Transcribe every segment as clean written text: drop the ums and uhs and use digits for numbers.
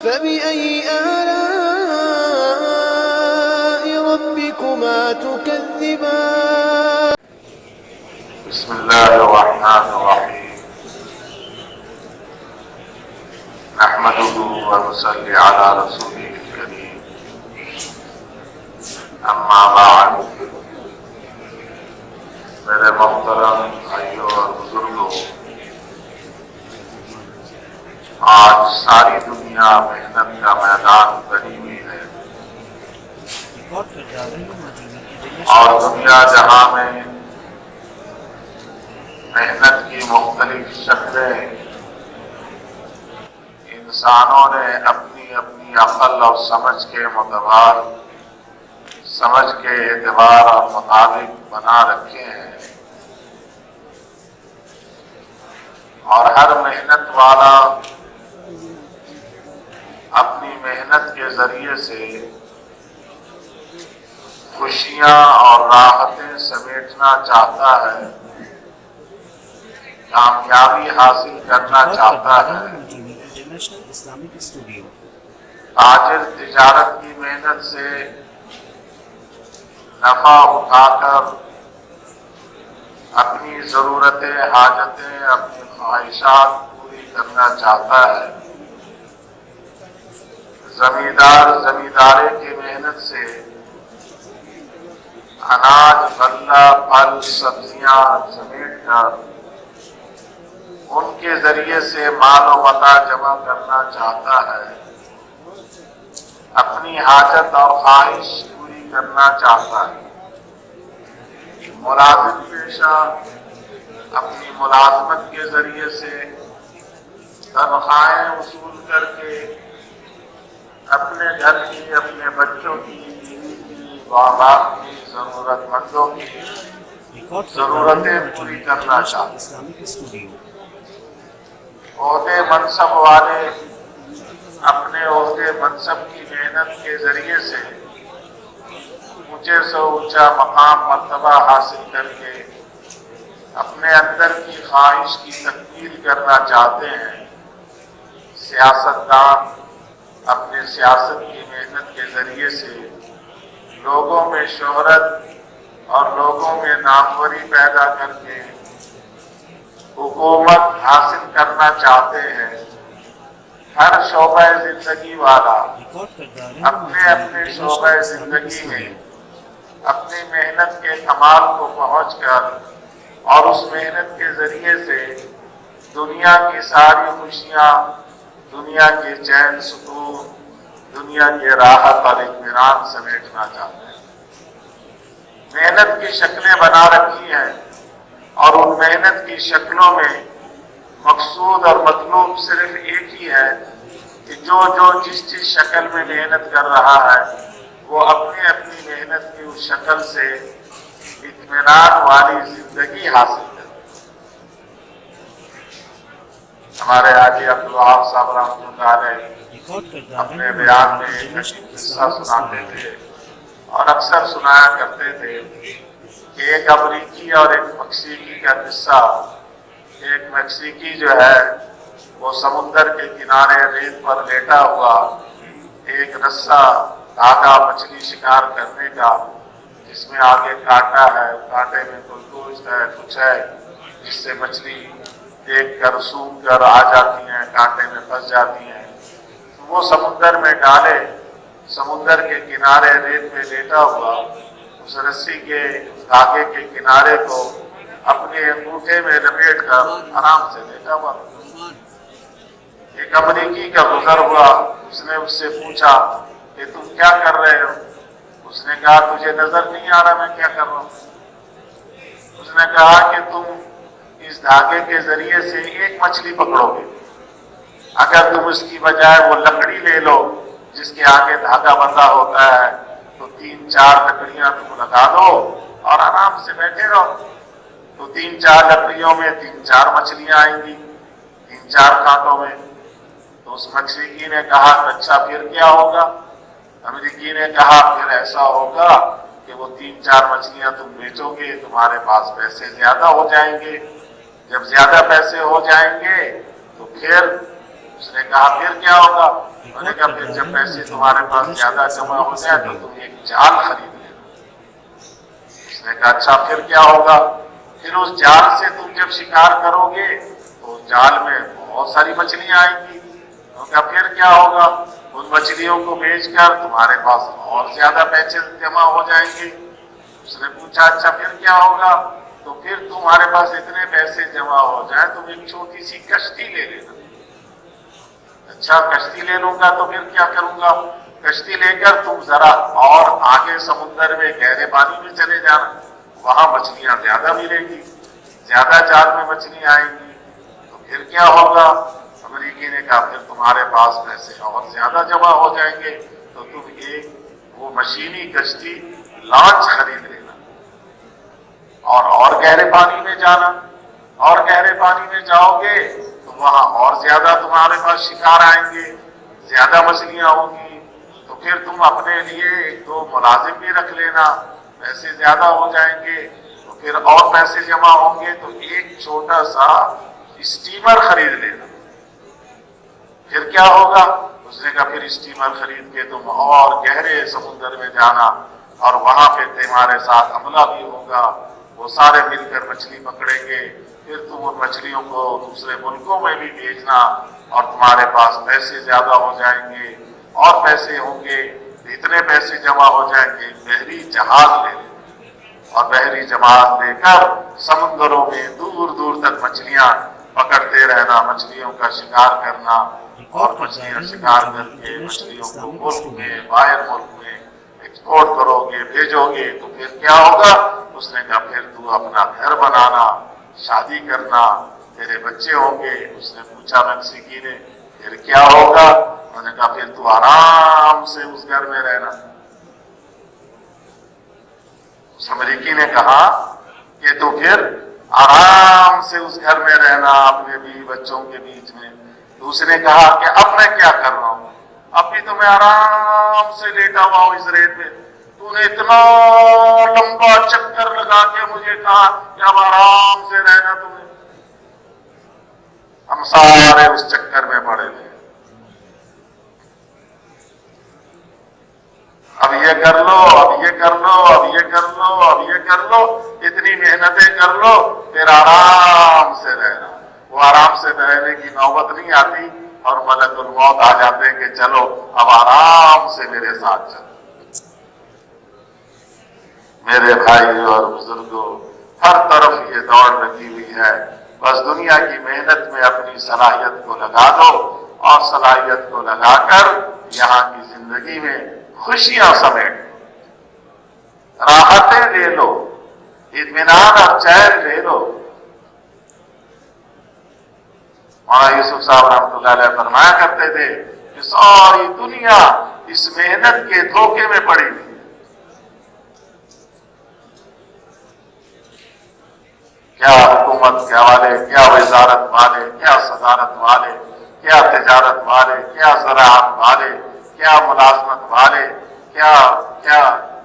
فبأي آلاء ربكما تكذبان بسم الله الرحمن الرحيم نحمده ونصلي على رسوله الكريم اما بعد میرے محترم بھائیوں اور بزرگوں، آج ساری دنیا محنت کا میدان بنی ہوئی ہے اور دنیا جہاں میں محنت کی مختلف شکلیں انسانوں نے اپنی اپنی عقل اور سمجھ کے اعتبار اور مطابق بنا رکھے ہیں، اور ہر محنت والا اپنی محنت کے ذریعے سے خوشیاں اور راحتیں سمیٹنا چاہتا ہے، کامیابی حاصل کرنا چاہتا ہے۔ تاجر تجارت کی محنت سے نفع اٹھا کر اپنی ضرورتیں، حاجتیں، اپنی خواہشات پوری کرنا چاہتا ہے۔ زمیندار زمیندارے کی محنت سے اناج، غلہ، پھل، سبزیاں سمیٹ کر ان کے ذریعے سے مال و متاع جمع کرنا چاہتا ہے، اپنی حاجت اور خواہش پوری کرنا چاہتا ہے۔ ملازم پیشہ اپنی ملازمت کے ذریعے سے تنخواہیں وصول کر کے اپنے گھر کی، اپنے بچوں کی، بیوی کی، ماں باپ کی، ضرورت مندوں کی ضرورتیں پوری کرنا چاہتے ہیں۔ عہدے منصب والے اپنے عہدے منصب کی محنت کے ذریعے سے اونچے سے اونچا مقام مرتبہ حاصل کر کے اپنے اندر کی خواہش کی تکمیل کرنا چاہتے ہیں۔ سیاستدان اپنے سیاست کی محنت کے ذریعے سے لوگوں میں شہرت اور لوگوں میں ناموری پیدا کر کے حکومت حاصل کرنا چاہتے ہیں۔ ہر شعبہ زندگی والا اپنے اپنے شعبہ زندگی میں اپنی محنت کے کمال کو پہنچ کر اور اس محنت کے ذریعے سے دنیا کی ساری خوشیاں، دنیا کے چین سکون، دنیا کی راحت اور اطمینان سمیٹنا چاہتے ہیں۔ محنت کی شکلیں بنا رکھی ہیں، اور ان محنت کی شکلوں میں مقصود اور مطلوب صرف ایک ہی ہے کہ جو جس شکل میں محنت کر رہا ہے وہ اپنی اپنی محنت کی اس شکل سے اطمینان والی زندگی حاصل کرے۔ ہمارے حاجی عبدالوہاب صاحب رحمۃ اللہ علیہ اپنے بیان میں ایک قصہ سناتے تھے اور اکثر سنایا کرتے تھے کہ ایک امریکی اور ایک مکسیکی کا قصہ۔ ایک مکسیکی جو ہے وہ سمندر کے کنارے ریت پر لیٹا ہوا ایک رسہ دھاگا مچھلی شکار کرنے کا، جس میں آگے کانٹا ہے، کانٹے میں کوئی گوشت ہے، کچھ ہے جس سے مچھلی دیکھ کر سونگ کر آ جاتی ہیں، کانٹے میں پھنس جاتی ہیں۔ وہ سمندر میں ڈالے، سمندر کے کنارے ریت میں لیٹا ہوا اس رسی کے دھاگے کے کنارے کو اپنے انگوٹھے میں لپیٹ کر آرام سے لیٹا ہوا۔ ایک امریکی کا گزر ہوا، اس نے اس سے پوچھا کہ تم کیا کر رہے ہو؟ اس نے کہا تجھے نظر نہیں آ رہا میں کیا کر رہا ہوں؟ اس نے کہا کہ تم اس دھاگے کے ذریعے سے ایک مچھلی پکڑو گے، اگر تم اس کی بجائے وہ لکڑی لے لو جس کے آگے دھاگا بندھا ہوتا ہے تو 3-4 لکڑیاں تم لگا دو اور آرام سے بیٹھے رہو، تو 3-4 لکڑیوں میں 3-4 مچھلیاں آئیں گی 3-4 کانٹوں میں۔ تو اس مچھلی نے کہا اچھا پھر کیا ہوگا؟ امریکی نے کہا پھر ایسا ہوگا کہ وہ 3-4 مچھلیاں تم بیچو گے، تمہارے پاس پیسے زیادہ ہو جائیں گے، جب زیادہ پیسے ہو جائیں گے تو پھر اس نے کہا پھر کیا ہوگا؟ میں نے کہا پھر جب پیسے تمہارے پاس زیادہ جمع ہو جائے تو تم ایک جال خرید لینا۔ اس نے کہا اچھا پھر کیا ہوگا؟ پھر اس جال سے تم جب شکار کرو گے تو اس جال میں بہت ساری مچھلیاں آئیں گی۔ میں نے کہا پھر کیا ہوگا؟ ان مچھلیوں کو بیچ کر تمہارے پاس اور زیادہ پیسے جمع ہو جائیں گے۔ اس نے پوچھا اچھا پھر کیا ہوگا؟ تو پھر تمہارے پاس اتنے پیسے جمع ہو جائیں تم ایک چھوٹی سی کشتی لے لینا۔ اچھا کشتی لے لوں گا تو پھر کیا کروں گا؟ کشتی لے کر تم ذرا اور آگے سمندر میں گہرے پانی میں چلے جانا، وہاں مچھلیاں زیادہ ملیں گی، زیادہ جال میں مچھلیاں آئیں گی۔ تو پھر کیا ہوگا؟ امریکی نے کہا پھر تمہارے پاس پیسے اور زیادہ جمع ہو جائیں گے تو تم ایک وہ مشینی کشتی لانچ خرید لینا اور گہرے پانی میں جانا، اور گہرے پانی میں جاؤ گے تو وہاں اور زیادہ تمہارے پاس شکار آئیں گے، زیادہ مچھلیاں ہوں گی، تو پھر تم اپنے لیے ایک دو ملازم بھی رکھ لینا، پیسے زیادہ ہو جائیں گے تو پھر اور پیسے جمع ہوں گے تو ایک چھوٹا سا اسٹیمر خرید لینا۔ پھر کیا ہوگا؟ اس نے کہا پھر اسٹیمر خرید کے تم اور گہرے سمندر میں جانا اور وہاں پہ تمہارے ساتھ عملہ بھی ہوگا، وہ سارے مل کر مچھلی پکڑیں گے، پھر تم ان مچھلیوں کو دوسرے ملکوں میں بھی بھیجنا اور تمہارے پاس پیسے زیادہ ہو جائیں گے، اور پیسے ہوں گے، اتنے پیسے جمع ہو جائیں گے بحری جہاز لے لیں اور بحری جہاز لے کر سمندروں میں دور دور تک مچھلیاں پکڑتے رہنا، مچھلیوں کا شکار کرنا، اور مچھلیاں شکار کر کے مچھلیوں کو ملک میں باہر ملک میں ایکسپورٹ کرو گے، بھیجو گے تو پھر کیا ہوگا؟ اس نے کہا پھر تو اپنا گھر بنانا، شادی کرنا، تیرے بچے ہوں گے۔ اس نے پوچھا میکسیکی نے پھر کیا ہوگا؟ انہوں نے کہا پھر تو آرام سے اس گھر میں رہنا۔ اس امریکی نے کہا کہ تو پھر آرام سے اس گھر میں رہنا اپنے بیوی بچوں کے بیچ میں۔ دوسرے نے کہا کہ اب میں کیا کر رہا ہوں؟ اب بھی تو میں آرام سے لیٹا ہوا ہوں اس ریت میں، تو نے اتنا لمبا چکر لگا کے مجھے کہا کہ اب آرام سے رہنا تمہیں۔ ہم سارے اس چکر میں پڑے ہوئے، اب یہ کر لو، اب یہ کر لو، اب یہ کر لو، اب یہ کر لو، اتنی محنتیں کر لو، پھر آرام سے رہنا۔ وہ آرام سے رہنے کی نوبت نہیں آتی اور ملک الموت آ جاتے کہ چلو اب آرام سے میرے ساتھ چلو۔ میرے بھائی اور بزرگوں، ہر طرف یہ دوڑ لگی ہوئی ہے، بس دنیا کی محنت میں اپنی صلاحیت کو لگا دو اور صلاحیت کو لگا کر یہاں کی زندگی میں خوشیاں سمیٹ لو، راحتیں لے لو، اطمینان اور چین لے لو۔ مولانا یوسف صاحب رحمۃ اللہ علیہ فرمایا کرتے تھے کہ ساری دنیا اس محنت کے دھوکے میں پڑی ہوئی ہے۔ کیا حکومت کے والے، کیا وزارت والے، کیا صدارت والے، کیا تجارت والے، کیا زراعت والے، کیا ملازمت والے، کیا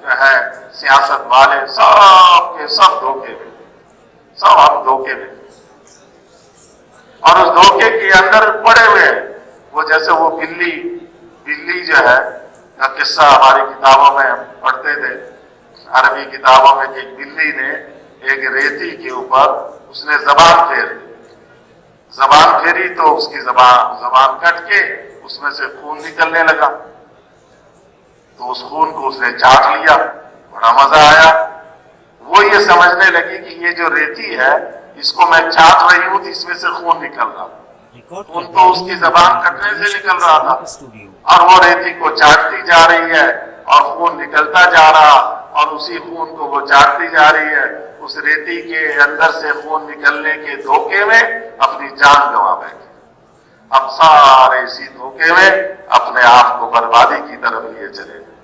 جو ہے سیاست والے، سب کے سب دھوکے میں، سب ہم دھوکے میں، اور اس دھوکے کے اندر پڑے ہوئے ہیں۔ وہ جیسے وہ بلی جو ہے کا قصہ ہماری کتابوں میں پڑھتے تھے، عربی کتابوں میں، کہ ایک بلی نے ایک ریتی کے اوپر اس نے زبان پھیری تو اس کی زبان کٹ کے اس میں سے خون نکلنے لگا، تو اس خون کو اس نے چاٹ لیا، بڑا مزہ آیا۔ وہ یہ سمجھنے لگی کہ یہ جو ریتی ہے اس کو میں چاٹ رہی ہوں تو اس میں سے خون نکل رہا، خون تو اس کی زبان کٹنے سے نکل رہا تھا، اور وہ ریتی کو چاٹتی جا رہی ہے اور خون نکلتا جا رہا، اور اسی خون کو وہ چاٹتی جا رہی ہے۔ اس ریتی کے اندر سے خون نکلنے کے دھوکے میں اپنی جان گنوا بیٹھے۔ اب سارے اسی دھوکے میں اپنے آپ کو بربادی کی طرف لیے چلے گئے۔